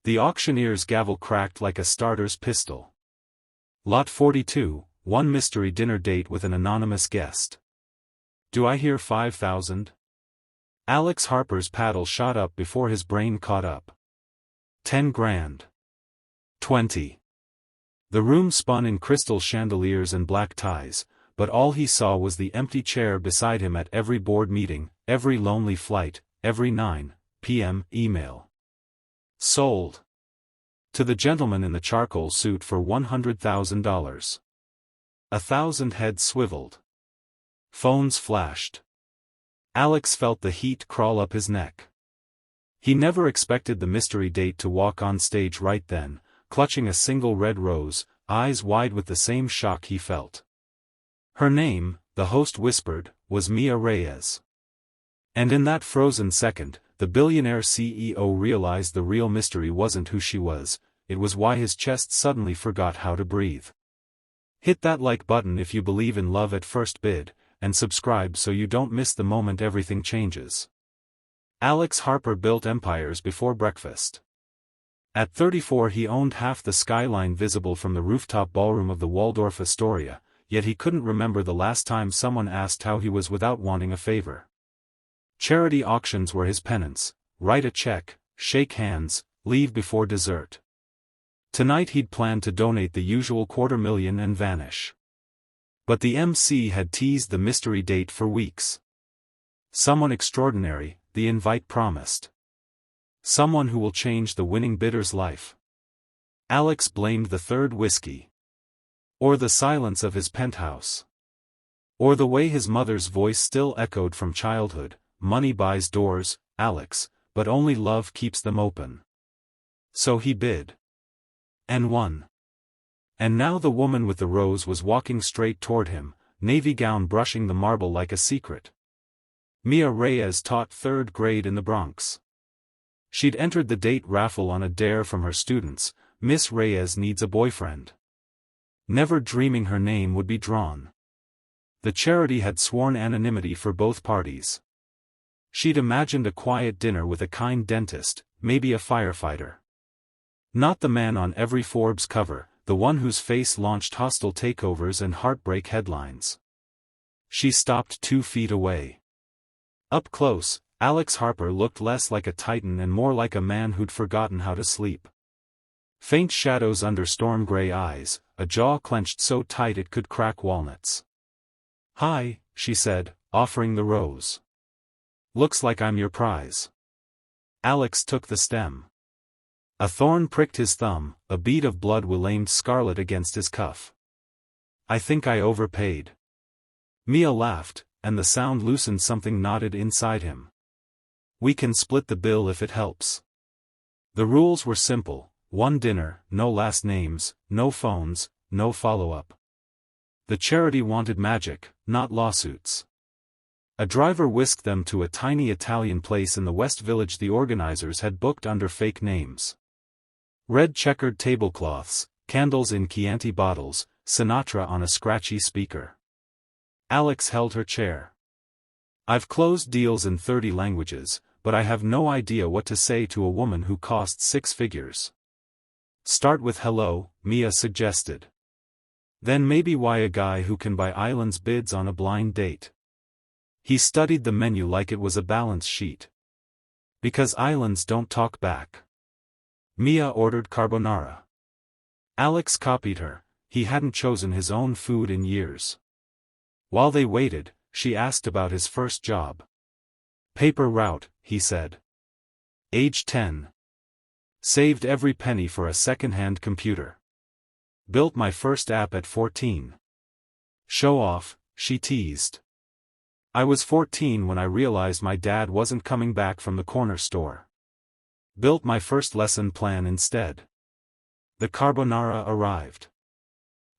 The auctioneer's gavel cracked like a starter's pistol. Lot 42, one mystery dinner date with an anonymous guest. Do I hear 5,000? Alex Harper's paddle shot up before his brain caught up. 10 grand. 20. The room spun in crystal chandeliers and black ties, but all he saw was the empty chair beside him at every board meeting, every lonely flight, every 9 p.m. email. Sold. To the gentleman in the charcoal suit for $100,000. 1,000 heads swiveled. Phones flashed. Alex felt the heat crawl up his neck. He never expected the mystery date to walk on stage right then, clutching a single red rose, eyes wide with the same shock he felt. Her name, the host whispered, was Mia Reyes. And in that frozen second, the billionaire CEO realized the real mystery wasn't who she was, it was why his chest suddenly forgot how to breathe. Hit that like button if you believe in love at first bid, and subscribe so you don't miss the moment everything changes. Alex Harper built empires before breakfast. At 34 he owned half the skyline visible from the rooftop ballroom of the Waldorf Astoria, yet he couldn't remember the last time someone asked how he was without wanting a favor. Charity auctions were his penance: write a check, shake hands, leave before dessert. Tonight he'd planned to donate the usual $250,000 and vanish. But the MC had teased the mystery date for weeks. Someone extraordinary, the invite promised. Someone who will change the winning bidder's life. Alex blamed the third whiskey. Or the silence of his penthouse. Or the way his mother's voice still echoed from childhood: money buys doors, Alex, but only love keeps them open. So he bid. And won. And now the woman with the rose was walking straight toward him, navy gown brushing the marble like a secret. Mia Reyes taught 3rd grade in the Bronx. She'd entered the date raffle on a dare from her students: Miss Reyes needs a boyfriend. Never dreaming her name would be drawn. The charity had sworn anonymity for both parties. She'd imagined a quiet dinner with a kind dentist, maybe a firefighter. Not the man on every Forbes cover, the one whose face launched hostile takeovers and heartbreak headlines. She stopped 2 feet away. Up close, Alex Harper looked less like a titan and more like a man who'd forgotten how to sleep. Faint shadows under storm-gray eyes, a jaw clenched so tight it could crack walnuts. "Hi," she said, offering the rose. "Looks like I'm your prize." Alex took the stem. A thorn pricked his thumb, a bead of blood aimed scarlet against his cuff. "I think I overpaid." Mia laughed, and the sound loosened something knotted inside him. "We can split the bill if it helps." The rules were simple: 1 dinner, no last names, no phones, no follow-up. The charity wanted magic, not lawsuits. A driver whisked them to a tiny Italian place in the West Village the organizers had booked under fake names. Red checkered tablecloths, candles in Chianti bottles, Sinatra on a scratchy speaker. Alex held her chair. "I've closed deals in 30 languages, but I have no idea what to say to a woman who costs 6 figures." "Start with hello," Mia suggested. "Then maybe why a guy who can buy islands bids on a blind date." He studied the menu like it was a balance sheet. "Because islands don't talk back." Mia ordered carbonara. Alex copied her. He hadn't chosen his own food in years. While they waited, she asked about his first job. "Paper route," he said. "Age 10. Saved every penny for a second-hand computer. Built my first app at 14. Show off," she teased. "I was 14 when I realized my dad wasn't coming back from the corner store. Built my first lesson plan instead." The carbonara arrived.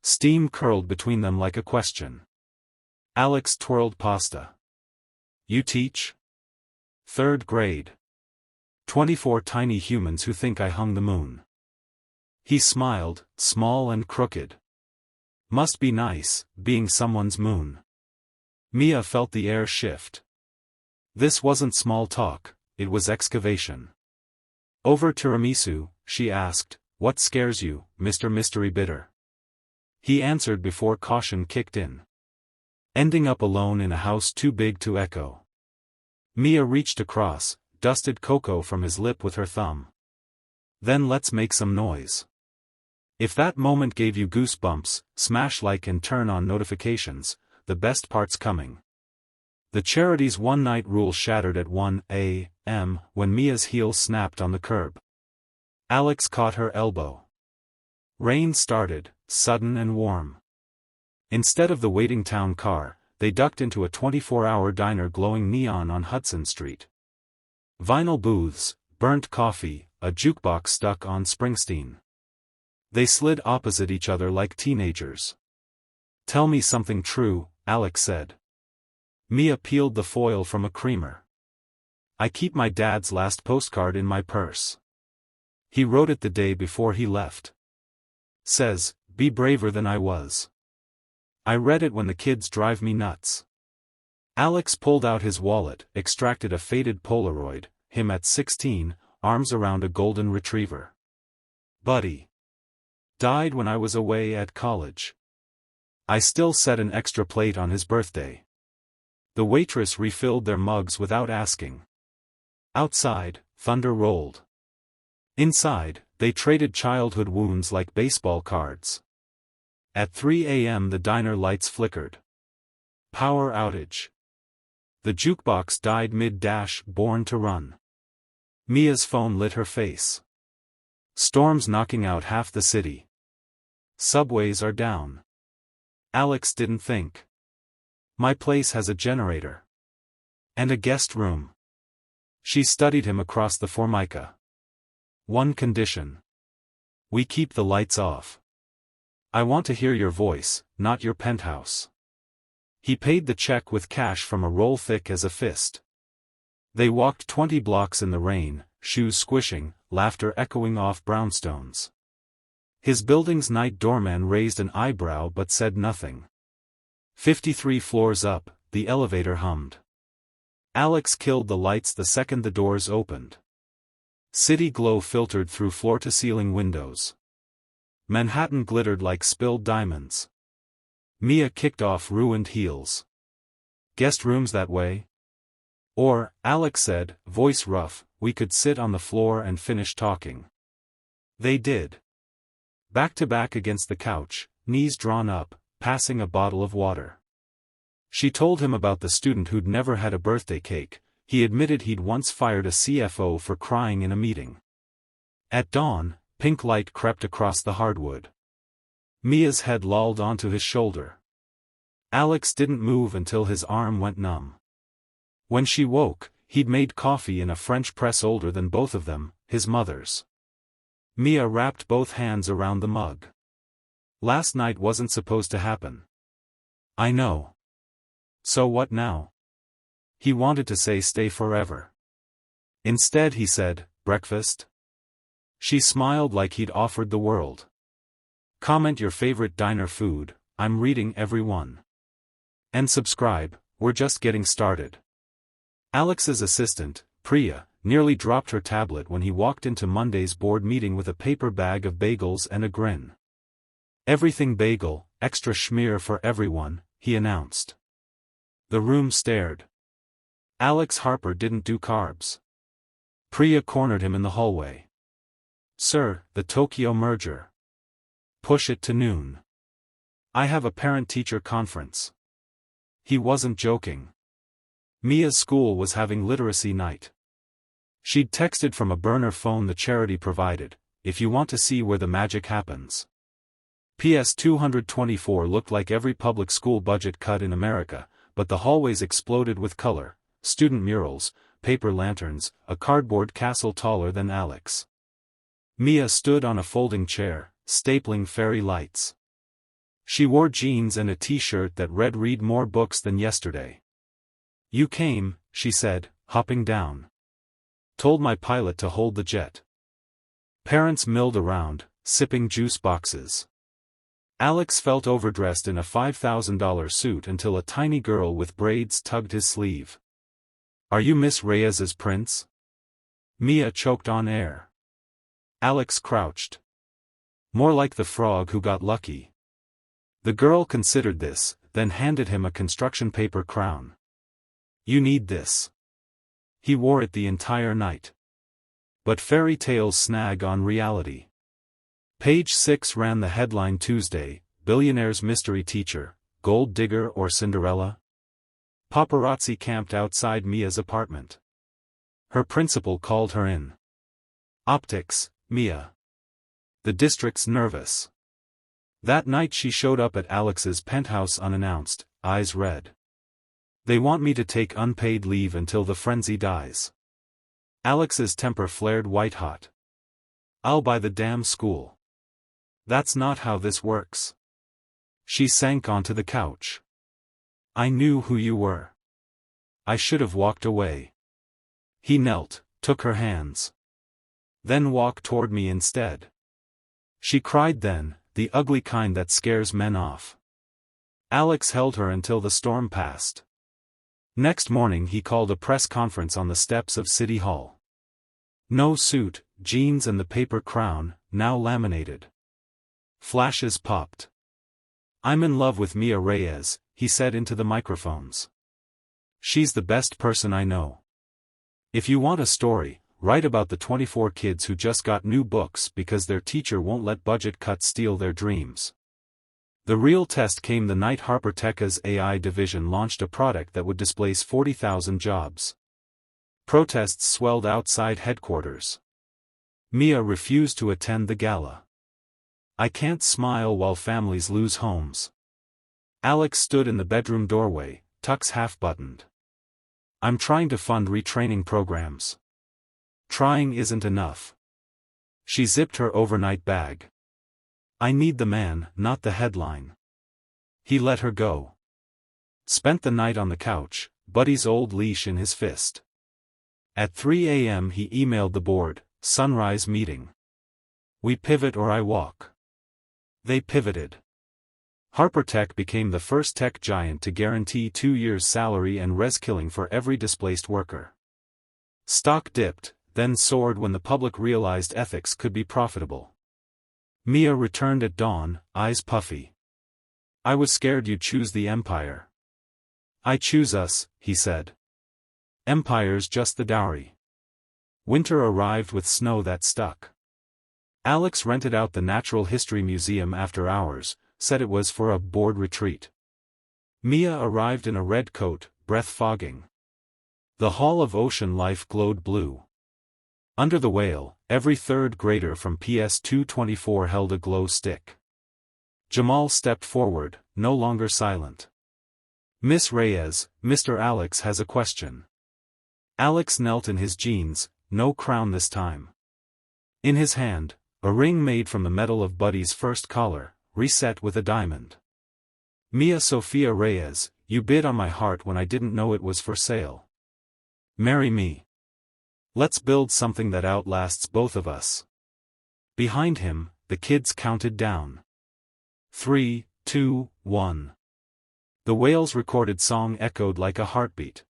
Steam curled between them like a question. Alex twirled pasta. "You teach?" 3rd grade. 24 tiny humans who think I hung the moon." He smiled, small and crooked. "Must be nice, being someone's moon." Mia felt the air shift. This wasn't small talk, it was excavation. "Over tiramisu," she asked, "What scares you, Mr. Mystery Bitter?" He answered before caution kicked in. Ending up alone in a house too big to echo. Mia reached across, dusted cocoa from his lip with her thumb. "Then let's make some noise. If that moment gave you goosebumps, smash like and turn on notifications, the best part's coming." The charity's one-night rule shattered at 1 a.m. when Mia's heel snapped on the curb. Alex caught her elbow. Rain started, sudden and warm. Instead of the waiting town car, they ducked into a 24-hour diner glowing neon on Hudson Street. Vinyl booths, burnt coffee, a jukebox stuck on Springsteen. They slid opposite each other like teenagers. "Tell me something true," Alex said. Mia peeled the foil from a creamer. "I keep my dad's last postcard in my purse. He wrote it the day before he left. Says, 'Be braver than I was.' I read it when the kids drive me nuts." Alex pulled out his wallet, extracted a faded Polaroid, him at 16, arms around a golden retriever. "Buddy. Died when I was away at college. I still set an extra plate on his birthday." The waitress refilled their mugs without asking. Outside, thunder rolled. Inside, they traded childhood wounds like baseball cards. At 3 a.m. the diner lights flickered. Power outage. The jukebox died mid-dash, born to run. Mia's phone lit her face. Storms knocking out half the city. Subways are down. Alex didn't think. "My place has a generator. And a guest room." She studied him across the Formica. "One condition. We keep the lights off. I want to hear your voice, not your penthouse." He paid the check with cash from a roll thick as a fist. They walked 20 blocks in the rain, shoes squishing, laughter echoing off brownstones. His building's night doorman raised an eyebrow but said nothing. 53 floors up, the elevator hummed. Alex killed the lights the second the doors opened. City glow filtered through floor-to-ceiling windows. Manhattan glittered like spilled diamonds. Mia kicked off ruined heels. "Guest rooms that way?" Or, Alex said, voice rough, "we could sit on the floor and finish talking." They did. Back to back against the couch, knees drawn up, passing a bottle of water. She told him about the student who'd never had a birthday cake. He admitted he'd once fired a CFO for crying in a meeting. At dawn, pink light crept across the hardwood. Mia's head lolled onto his shoulder. Alex didn't move until his arm went numb. When she woke, he'd made coffee in a French press older than both of them, his mother's. Mia wrapped both hands around the mug. "Last night wasn't supposed to happen." "I know. So what now?" He wanted to say stay forever. Instead he said, "Breakfast?" She smiled like he'd offered the world. "Comment your favorite diner food, I'm reading every one. And subscribe, we're just getting started." Alex's assistant, Priya, nearly dropped her tablet when he walked into Monday's board meeting with a paper bag of bagels and a grin. "Everything bagel, extra schmear for everyone," he announced. The room stared. Alex Harper didn't do carbs. Priya cornered him in the hallway. "Sir, the Tokyo merger. Push it to noon. I have a parent-teacher conference." He wasn't joking. Mia's school was having literacy night. She'd texted from a burner phone the charity provided, "If you want to see where the magic happens." PS 224 looked like every public school budget cut in America, but the hallways exploded with color. Student murals, paper lanterns, a cardboard castle taller than Alex. Mia stood on a folding chair, stapling fairy lights. She wore jeans and a t-shirt that read "Read more books than yesterday." "You came," she said, hopping down. "Told my pilot to hold the jet." Parents milled around, sipping juice boxes. Alex felt overdressed in a $5,000 suit until a tiny girl with braids tugged his sleeve. "Are you Miss Reyes's prince?" Mia choked on air. Alex crouched. More like the frog who got lucky. The girl considered this, then handed him a construction paper crown. You need this. He wore it the entire night. But fairy tales snag on reality. Page 6 ran the headline Tuesday, Billionaire's mystery teacher, gold digger or Cinderella? Paparazzi camped outside Mia's apartment. Her principal called her in. Optics, Mia. The district's nervous. That night she showed up at Alex's penthouse unannounced, eyes red. They want me to take unpaid leave until the frenzy dies. Alex's temper flared white-hot. I'll buy the damn school. That's not how this works. She sank onto the couch. I knew who you were. I should have walked away. He knelt, took her hands. Then walked toward me instead. She cried then, the ugly kind that scares men off. Alex held her until the storm passed. Next morning he called a press conference on the steps of City Hall. No suit, jeans and the paper crown, now laminated. Flashes popped. I'm in love with Mia Reyes, he said into the microphones. She's the best person I know. If you want a story, write about the 24 kids who just got new books because their teacher won't let budget cuts steal their dreams. The real test came the night Harper Tech's AI division launched a product that would displace 40,000 jobs. Protests swelled outside headquarters. Mia refused to attend the gala. I can't smile while families lose homes. Alex stood in the bedroom doorway, tux half-buttoned. I'm trying to fund retraining programs. Trying isn't enough. She zipped her overnight bag. I need the man, not the headline. He let her go. Spent the night on the couch, Buddy's old leash in his fist. At 3 a.m. he emailed the board, sunrise meeting. We pivot or I walk. They pivoted. Harper Tech became the first tech giant to guarantee 2 years' salary and res-killing for every displaced worker. Stock dipped, then soared when the public realized ethics could be profitable. Mia returned at dawn, eyes puffy. I was scared you'd choose the empire. I choose us, he said. Empire's just the dowry. Winter arrived with snow that stuck. Alex rented out the Natural History Museum after hours, said it was for a board retreat. Mia arrived in a red coat, breath fogging. The Hall of Ocean Life glowed blue. Under the whale, every third grader from PS 224 held a glow stick. Jamal stepped forward, no longer silent. Miss Reyes, Mr. Alex has a question. Alex knelt in his jeans, no crown this time. In his hand, a ring made from the metal of Buddy's first collar, reset with a diamond. Mia Sophia Reyes, you bid on my heart when I didn't know it was for sale. Marry me. Let's build something that outlasts both of us. Behind him, the kids counted down. 3, 2, 1. The whale's recorded song echoed like a heartbeat.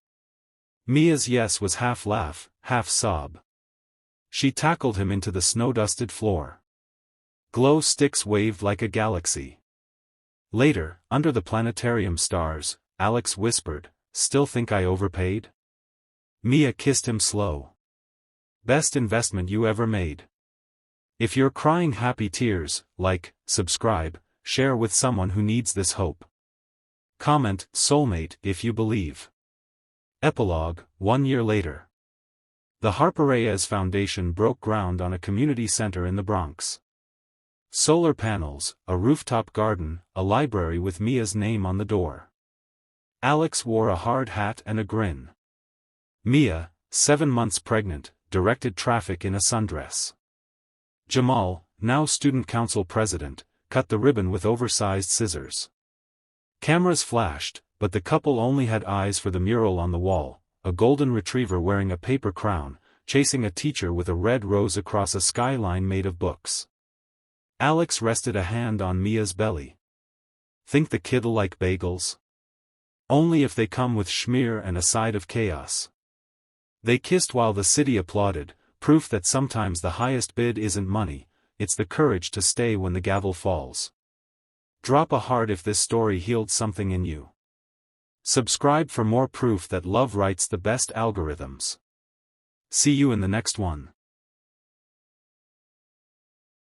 Mia's yes was half laugh, half sob. She tackled him into the snow-dusted floor. Glow sticks waved like a galaxy. Later, under the planetarium stars, Alex whispered, "Still think I overpaid?" Mia kissed him slow. Best investment you ever made. If you're crying happy tears, like, subscribe, share with someone who needs this hope. Comment, Soulmate, if you believe. Epilogue, 1 year later. The Harper Reyes Foundation broke ground on a community center in the Bronx. Solar panels, a rooftop garden, a library with Mia's name on the door. Alex wore a hard hat and a grin. Mia, 7 months pregnant, directed traffic in a sundress. Jamal, now student council president, cut the ribbon with oversized scissors. Cameras flashed, but the couple only had eyes for the mural on the wall, a golden retriever wearing a paper crown, chasing a teacher with a red rose across a skyline made of books. Alex rested a hand on Mia's belly. Think the kid'll like bagels? Only if they come with schmear and a side of chaos. They kissed while the city applauded, Proof that sometimes the highest bid isn't money, it's the courage to stay when the gavel falls. Drop a heart if this story healed something in you. Subscribe for more proof that love writes the best algorithms. See you in the next one.